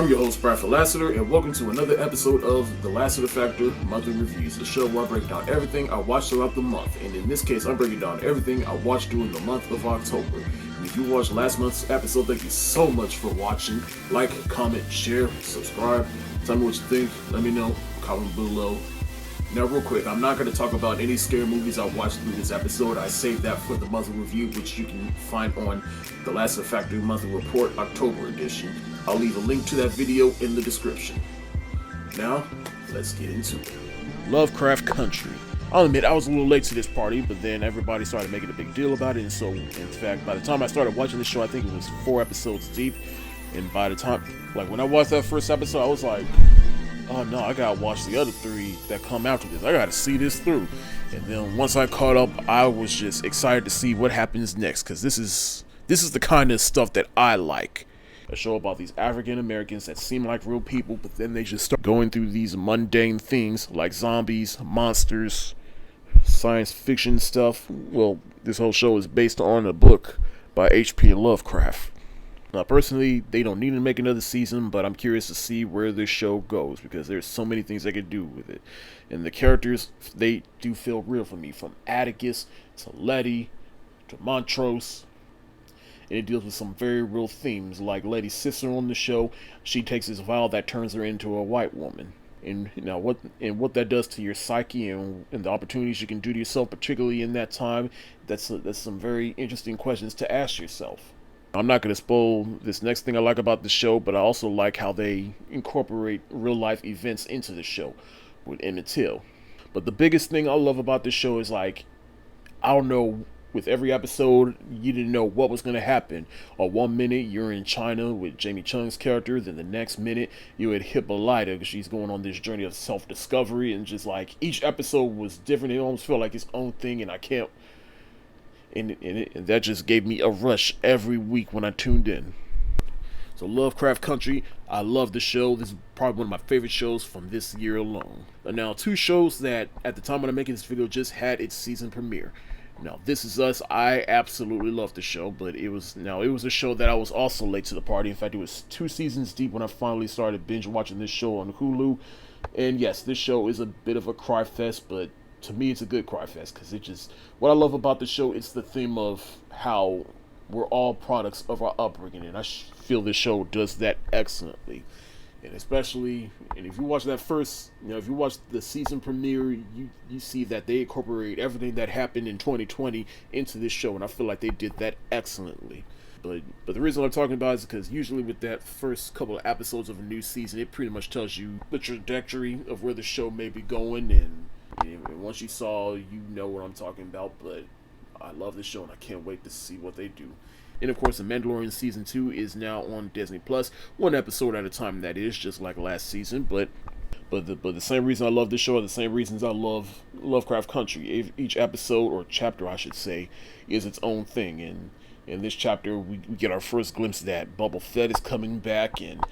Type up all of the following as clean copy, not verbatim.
I'm your host, Bradford Lassiter, and welcome to another episode of the Lassiter Factor Monthly Reviews, the show where I break down everything I watched throughout the month. And in this case, I'm breaking down everything I watched during the month of October. And if you watched last month's episode, thank you so much for watching. Like, comment, share, subscribe. Tell me what you think. Let me know. Comment below. Now, real quick, I'm not going to talk about any scary movies I watched through this episode. I saved that for the monthly review, which you can find on the Lassiter Factor Monthly Report October edition. I'll leave a link to that video in the description. Now, let's get into it. Lovecraft Country. I'll admit, I was a little late to this party, but then everybody started making a big deal about it, and so, in fact, by the time I started watching the show, I think it was 4 episodes deep, and by the time, when I watched that first episode, I was like, oh no, I gotta watch the other 3 that come after this. I gotta see this through. And then once I caught up, I was just excited to see what happens next, because this is the kind of stuff that I like. A show about these African Americans that seem like real people, but then they just start going through these mundane things like zombies, monsters, science fiction stuff. Well, this whole show is based on a book by H.P. Lovecraft. Now, personally, they don't need to make another season, but I'm curious to see where this show goes, because there's so many things they could do with it. And the characters, they do feel real for me, from Atticus to Letty to Montrose. And it deals with some very real themes, like Letty's sister on the show. She takes this vow that turns her into a white woman. And what that does to your psyche and the opportunities you can do to yourself, particularly in that time, that's some very interesting questions to ask yourself. I'm not going to spoil this next thing I like about the show, but I also like how they incorporate real life events into the show with Emmett Till. But the biggest thing I love about this show is, I don't know, with every episode, you didn't know what was going to happen. Or 1 minute you're in China with Jamie Chung's character, then the next minute you're at Hippolyta because she's going on this journey of self-discovery, and just each episode was different. It almost felt like its own thing, and and that just gave me a rush every week when I tuned in. So Lovecraft Country, I love the show. This is probably one of my favorite shows from this year alone. Now, 2 shows that at the time when I'm making this video just had its season premiere. Now, This Is Us, I absolutely love the show, but it was a show that I was also late to the party. In fact, it was 2 seasons deep when I finally started binge watching this show on Hulu. And yes, this show is a bit of a cry fest, but to me, it's a good cry fest, because what I love about the show, it's the theme of how we're all products of our upbringing, and I feel this show does that excellently. And if you watch that first, if you watch the season premiere, you see that they incorporate everything that happened in 2020 into this show, and I feel like they did that excellently. But the reason I'm talking about is because usually with that first couple of episodes of a new season, it pretty much tells you the trajectory of where the show may be going, and once you saw, you know what I'm talking about. But I love this show, and I can't wait to see what they do. And of course, The Mandalorian Season 2 is now on Disney Plus, 1 episode at a time, that is, just like last season. But the same reason I love this show are the same reasons I love Lovecraft Country. Each episode, or chapter I should say, is its own thing. And in this chapter, we get our first glimpse that Boba Fett is coming back, and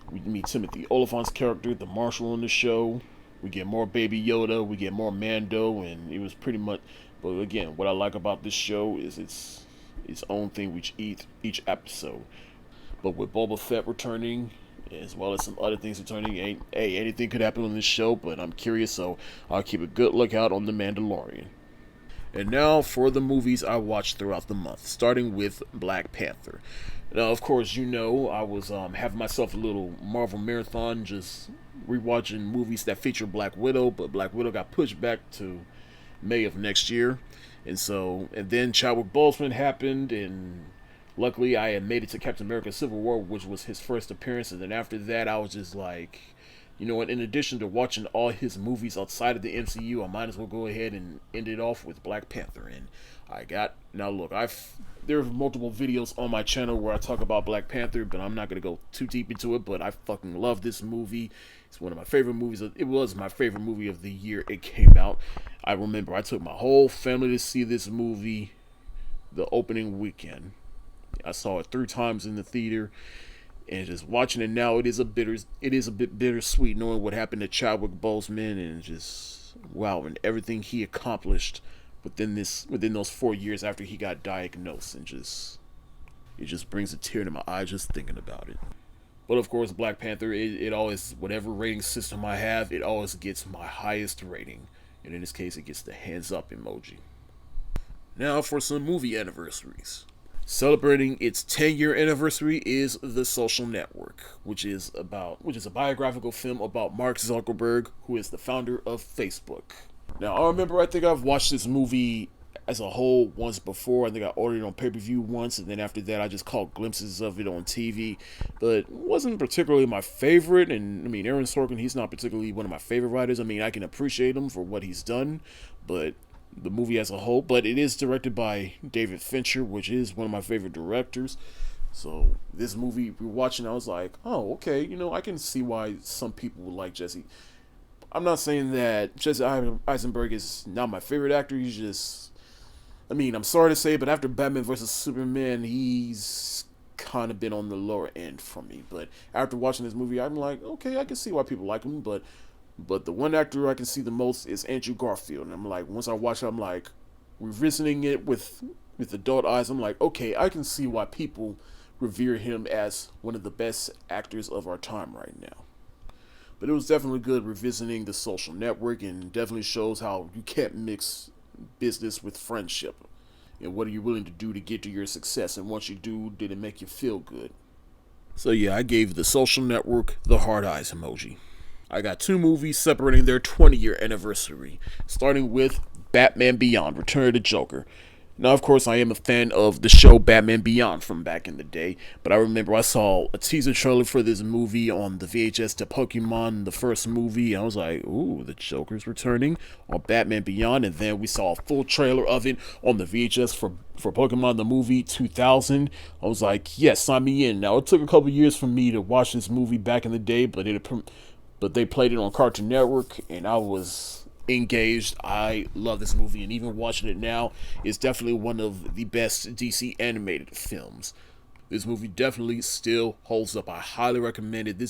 we meet Timothy Oliphant's character, the Marshal, on the show. We get more Baby Yoda, we get more Mando, and it was pretty much... But again, what I like about this show is its own thing with each episode. But with Boba Fett returning, as well as some other things returning, anything could happen on this show, but I'm curious, so I'll keep a good lookout on The Mandalorian. And now for the movies I watched throughout the month, starting with Black Panther. Now, of course, I was having myself a little Marvel marathon, just rewatching movies that feature Black Widow, but Black Widow got pushed back to May of next year. And then Chadewick Boseman happened, and luckily I had made it to Captain America Civil War, which was his first appearance. And then after that, I was just like, you know what, in addition to watching all his movies outside of the MCU, I might as well go ahead and end it off with Black Panther. And there are multiple videos on my channel where I talk about Black Panther, but I'm not going to go too deep into it, but I fucking love this movie. It's one of my favorite movies. It was my favorite movie of the year it came out. I remember I took my whole family to see this movie the opening weekend. I saw it 3 times in the theater, and just watching it now, it is a bit bittersweet knowing what happened to Chadewick Boseman, and just wow, and everything he accomplished within those 4 years after he got diagnosed, and it just brings a tear to my eye just thinking about it. But of course, Black Panther, it always, whatever rating system I have, it always gets my highest rating. And in this case, it gets the hands up emoji. Now for some movie anniversaries. Celebrating its 10-year anniversary is The Social Network, which is a biographical film about Mark Zuckerberg, who is the founder of Facebook. Now, I think I've watched this movie as a whole once before. I think I ordered it on pay-per-view once, and then after that I just caught glimpses of it on TV, but it wasn't particularly my favorite. And I mean, Aaron Sorkin, he's not particularly one of my favorite writers. I mean, I can appreciate him for what he's done, but the movie as a whole, but it is directed by David Fincher, which is one of my favorite directors. So this movie we were watching, I was like, oh, okay, I can see why some people would like Jesse. I'm not saying that Jesse Eisenberg is not my favorite actor. He's just, I mean, I'm sorry to say, but after Batman vs Superman, he's kind of been on the lower end for me. But after watching this movie, I'm like, okay, I can see why people like him, but the one actor I can see the most is Andrew Garfield. And I'm like, once I watch it, I'm like, revisiting it with adult eyes, I'm like, okay, I can see why people revere him as one of the best actors of our time right now. But it was definitely good revisiting The Social Network, and definitely shows how you can't mix business with friendship. And what are you willing to do to get to your success? And once you do, did it make you feel good? So yeah, I gave The Social Network the hard eyes emoji. I got two movies separating their 20-year anniversary, starting with Batman Beyond, Return of the Joker. Now, of course, I am a fan of the show Batman Beyond from back in the day, but I remember I saw a teaser trailer for this movie on the VHS to Pokemon, the first movie, and I was like, ooh, the Joker's returning on Batman Beyond, and then we saw a full trailer of it on the VHS for Pokemon the movie 2000. I was like, yes, sign me in. Now, it took a couple years for me to watch this movie back in the day, but they played it on Cartoon Network, and I was engaged. I love this movie, and even watching it now is definitely one of the best DC animated films. This movie definitely still holds up. I highly recommend it.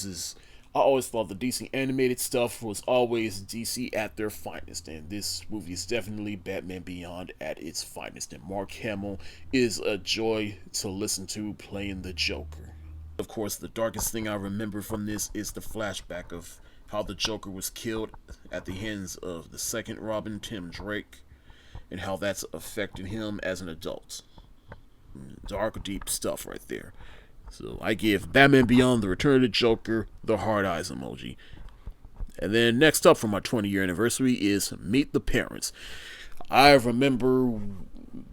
I always thought the DC animated stuff was always DC at their finest, and this movie is definitely Batman Beyond at its finest, and Mark Hamill is a joy to listen to playing the Joker. Of course, the darkest thing I remember from this is the flashback of how the Joker was killed at the hands of the second Robin, Tim Drake, and how that's affected him as an adult. Dark, deep stuff right there. So I give Batman Beyond, The Return of the Joker, the hard eyes emoji. And then next up for my 20-year anniversary is Meet the Parents. I remember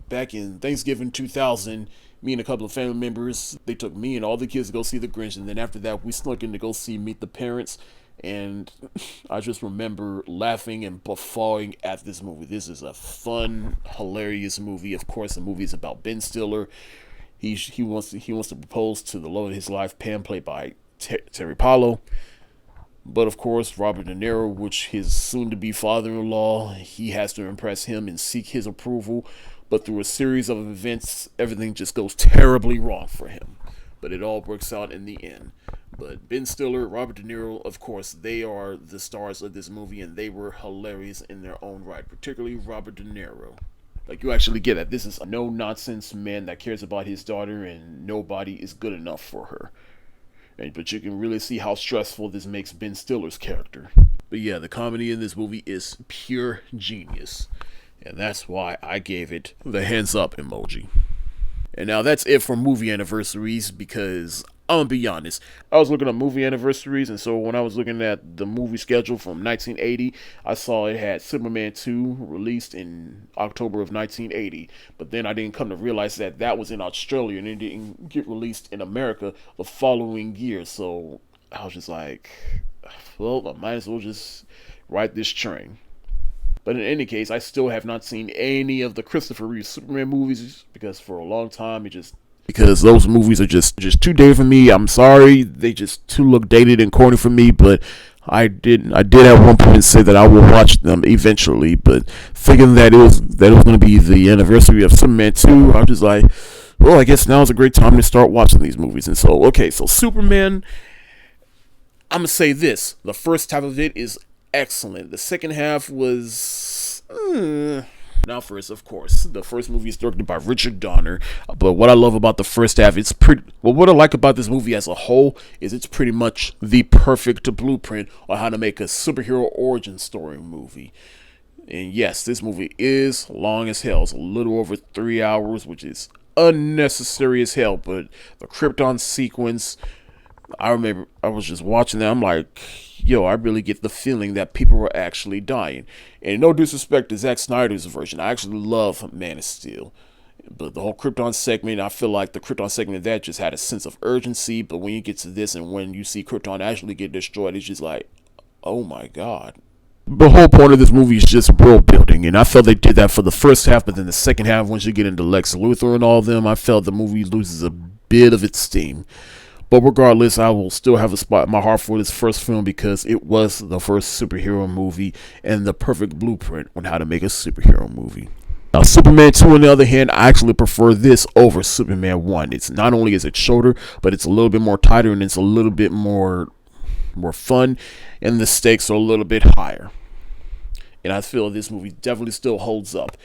back in Thanksgiving 2000, me and a couple of family members, they took me and all the kids to go see The Grinch, and then after that we snuck in to go see Meet the Parents, and I just remember laughing and guffawing at this movie. This is a fun, hilarious movie. Of course, the movie is about Ben Stiller. He wants to propose to the love of his life, Pam, played by Terry Palo. But of course, Robert De Niro, which his soon-to-be father-in-law, he has to impress him and seek his approval. But through a series of events, everything just goes terribly wrong for him. But it all works out in the end. But Ben Stiller, Robert De Niro, of course, they are the stars of this movie, and they were hilarious in their own right, particularly Robert De Niro. Like, you actually get that this is a no-nonsense man that cares about his daughter, and nobody is good enough for her. But you can really see how stressful this makes Ben Stiller's character. But yeah, the comedy in this movie is pure genius. And that's why I gave it the hands up emoji. And now that's it for movie anniversaries, because I'm gonna be honest, I was looking at movie anniversaries, and so when I was looking at the movie schedule from 1980, I saw it had Superman 2 released in October of 1980. But then I didn't come to realize that that was in Australia and it didn't get released in America the following year. So I was just like, well, I might as well just ride this train. But in any case, I still have not seen any of the Christopher Reeve Superman movies, because for a long time because those movies are just too dated for me. I'm sorry, they just too look dated and corny for me. But I did at one point say that I will watch them eventually. But thinking that it was going to be the anniversary of Superman 2, I was just like, well, I guess now is a great time to start watching these movies. And so, okay, so Superman, I'm gonna say this: the first half of it is excellent. The second half was Now, first, of course, the first movie is directed by Richard Donner. But what I love about the first half, what I like about this movie as a whole is it's pretty much the perfect blueprint on how to make a superhero origin story movie. And yes, this movie is long as hell. It's a little over 3 hours, which is unnecessary as hell. But the Krypton sequence, I remember I was just watching that. I'm like, yo, I really get the feeling that people were actually dying. And no disrespect to Zack Snyder's version, I actually love Man of Steel. But the whole Krypton segment, I feel like the Krypton segment of that just had a sense of urgency. But when you get to this and when you see Krypton actually get destroyed, it's just like, oh my god. The whole point of this movie is just world building, and I felt they did that for the first half, but then the second half, once you get into Lex Luthor and all of them, I felt the movie loses a bit of its steam. But regardless, I will still have a spot in my heart for this first film because it was the first superhero movie and the perfect blueprint on how to make a superhero movie. Now, Superman 2, on the other hand, I actually prefer this over Superman 1. It's not only is it shorter, but it's a little bit more tighter and it's a little bit more fun, and the stakes are a little bit higher. And I feel this movie definitely still holds up,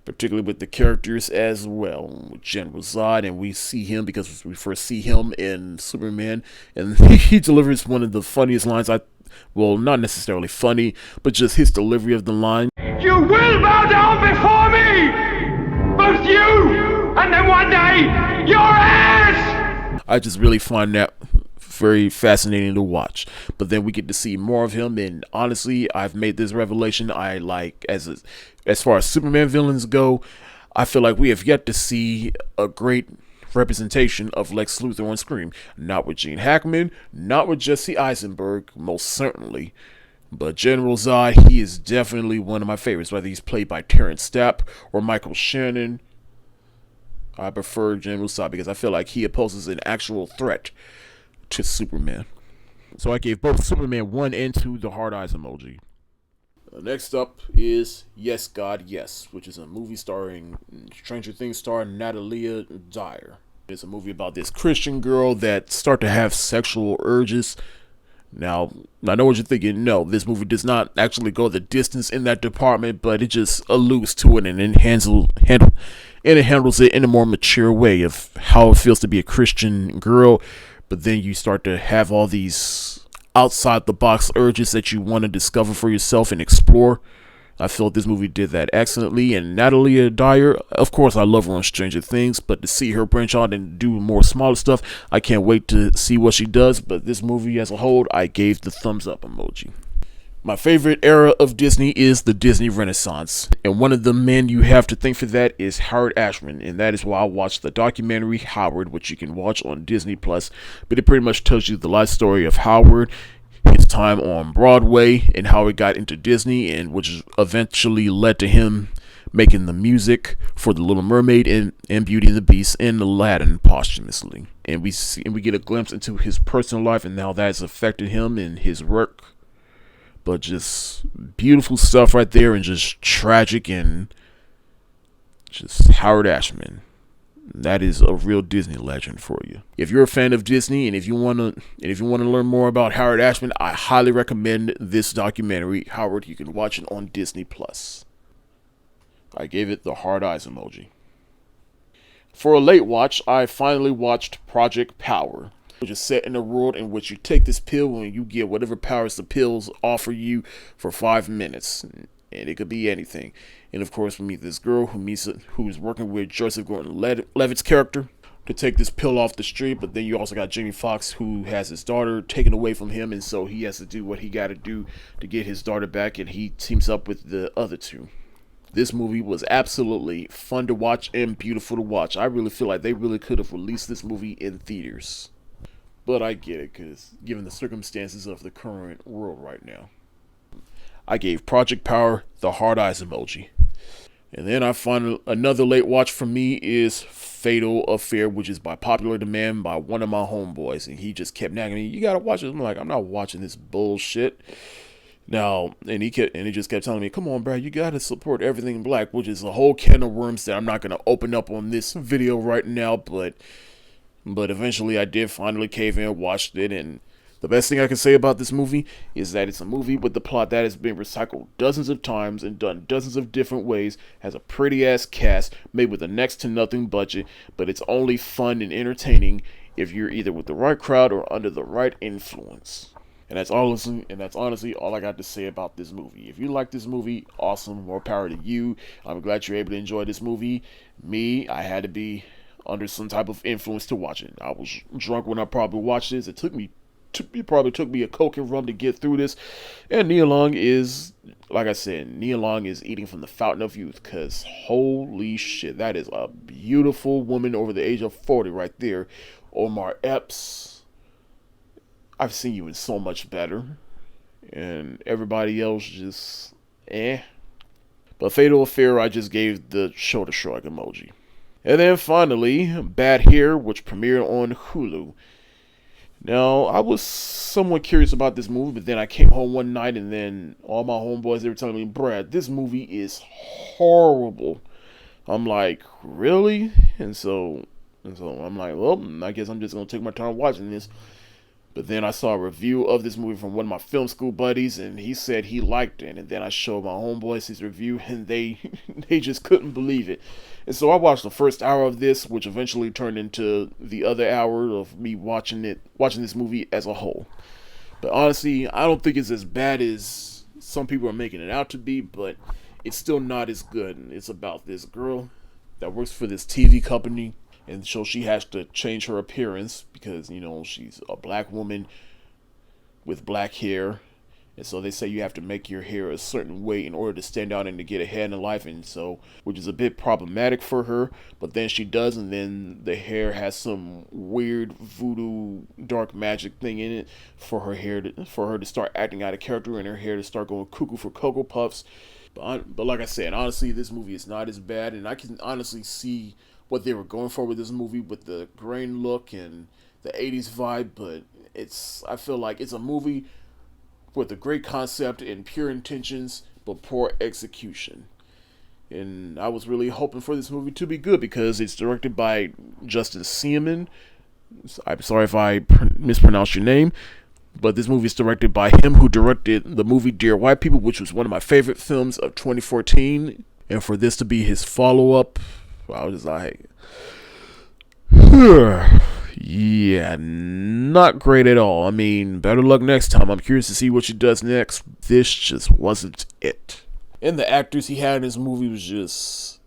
particularly with the characters as well. With General Zod, and we see him because we first see him in Superman, and he delivers one of the funniest lines. Well, not necessarily funny, but just his delivery of the line. You will bow down before me, both you, and then one day, your heirs! I just really find that very fascinating to watch. But then we get to see more of him, and honestly, I've made this revelation. I like, as far as Superman villains go, I feel like we have yet to see a great representation of Lex Luthor on screen. Not with Gene Hackman, not with Jesse Eisenberg, most certainly. But General Zod, he is definitely one of my favorites, whether he's played by Terrence Stapp or Michael Shannon. I prefer General Zod because I feel like he poses an actual threat to Superman. So I gave both Superman 1 and 2 the hard eyes emoji. Next up is Yes God Yes, which is a movie starring Stranger Things star Natalia Dyer. It's a movie about this Christian girl that start to have sexual urges. Now, I know what you're thinking. No, this movie does not actually go the distance in that department, but it just alludes to it and it handles it in a more mature way of how it feels to be a Christian girl. But then you start to have all these outside the box urges that you want to discover for yourself and explore. I feel this movie did that excellently. And Natalia Dyer, of course, I love her on Stranger Things, but to see her branch out and do more smaller stuff, I can't wait to see what she does. But this movie as a whole, I gave the thumbs up emoji. My favorite era of Disney is the Disney Renaissance, and one of the men you have to thank for that is Howard Ashman, and that is why I watched the documentary Howard, which you can watch on Disney Plus. But it pretty much tells you the life story of Howard, his time on Broadway, and how he got into Disney, and which eventually led to him making the music for The Little Mermaid and Beauty and the Beast and Aladdin posthumously. And we get a glimpse into his personal life and how that has affected him and his work. But just beautiful stuff right there, and just tragic, and just Howard Ashman. That is a real Disney legend for you. If you're a fan of Disney and if you want to learn more about Howard Ashman, I highly recommend this documentary, Howard. You can watch it on Disney Plus. I gave it the hard eyes emoji. For a late watch, I finally watched Project Power, which is set in a world in which you take this pill and you get whatever powers the pills offer you for 5 minutes. And it could be anything. And of course, we meet this girl who is working with Joseph Gordon-Levitt's character to take this pill off the street. But then you also got Jamie Foxx, who has his daughter taken away from him. And so he has to do what he got to do to get his daughter back. And he teams up with the other two. This movie was absolutely fun to watch and beautiful to watch. I really feel like they really could have released this movie in theaters. But I get it, because given the circumstances of the current world right now. I gave Project Power the hard eyes emoji. And then I find another late watch for me is Fatal Affair, which is by popular demand by one of my homeboys. And he just kept nagging me, you gotta watch it. I'm like, I'm not watching this bullshit. Now, and he just kept telling me, come on, Brad, you gotta support everything black, which is a whole can of worms that I'm not gonna open up on this video right now, but eventually I did finally cave in, watched it, and The best thing I can say about this movie is that it's a movie with the plot that has been recycled dozens of times and done dozens of different ways, has a pretty ass cast, made with a next to nothing budget, but it's only fun and entertaining if you're either with the right crowd or under the right influence. And that's honestly all I got to say about this movie. If you like this movie, awesome, more power to you. I'm glad you're able to enjoy this movie. Me, I had to be under some type of influence to watch it. I was drunk when I probably watched this. It probably took me a Coke and rum to get through this. And Nia Long is, like I said, Nia Long is eating from the fountain of youth, because holy shit, that is a beautiful woman over the age of 40 right there. Omar Epps, I've seen you in so much better. And everybody else just, But Fatal Affair, I just gave the shoulder shrug emoji. And then finally, Bad Hair, which premiered on Hulu. Now, I was somewhat curious about this movie, but then I came home one night and then all my homeboys, they were telling me, Brad, this movie is horrible. I'm like, really? And so I'm like, well, I guess I'm just going to take my time watching this. But then I saw a review of this movie from one of my film school buddies, and he said he liked it. And then I showed my homeboys his review, and they just couldn't believe it. And so I watched the first hour of this, which eventually turned into the other hour of me watching this movie as a whole. But honestly, I don't think it's as bad as some people are making it out to be, but it's still not as good. And it's about this girl that works for this TV company. And so she has to change her appearance because, she's a black woman with black hair. And so they say you have to make your hair a certain way in order to stand out and to get ahead in life. And so, which is a bit problematic for her. But then she does, and then the hair has some weird voodoo dark magic thing in it for her to start acting out of character and her hair to start going cuckoo for Cocoa Puffs. But like I said, honestly, this movie is not as bad. And I can honestly see what they were going for with this movie, with the grain look and the 80s vibe, but I feel like it's a movie with a great concept and pure intentions, but poor execution. And I was really hoping for this movie to be good because it's directed by Justin Seaman. I'm sorry if I mispronounced your name, but this movie is directed by him who directed the movie Dear White People, which was one of my favorite films of 2014. And for this to be his follow-up, I was just like, yeah, not great at all. I mean, better luck next time. I'm curious to see what she does next. This just wasn't it. And the actors he had in this movie was just,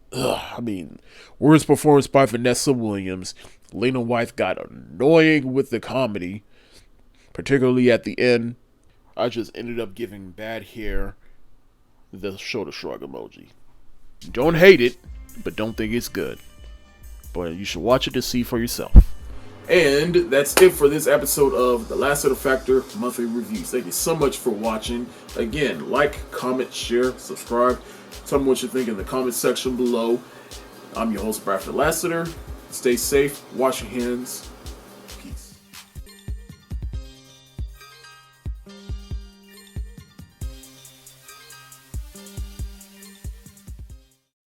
worst performance by Vanessa Williams. Lena Waithe got annoying with the comedy, particularly at the end. I just ended up giving Bad Hair the shoulder shrug emoji. Don't hate it, but don't think it's good. But you should watch it to see for yourself. And that's it for this episode of the Lassiter Factor Monthly Reviews. Thank you so much for watching. Again, like, comment, share, subscribe. Tell me what you think in the comment section below. I'm your host, Bradford Lassiter. Stay safe, wash your hands,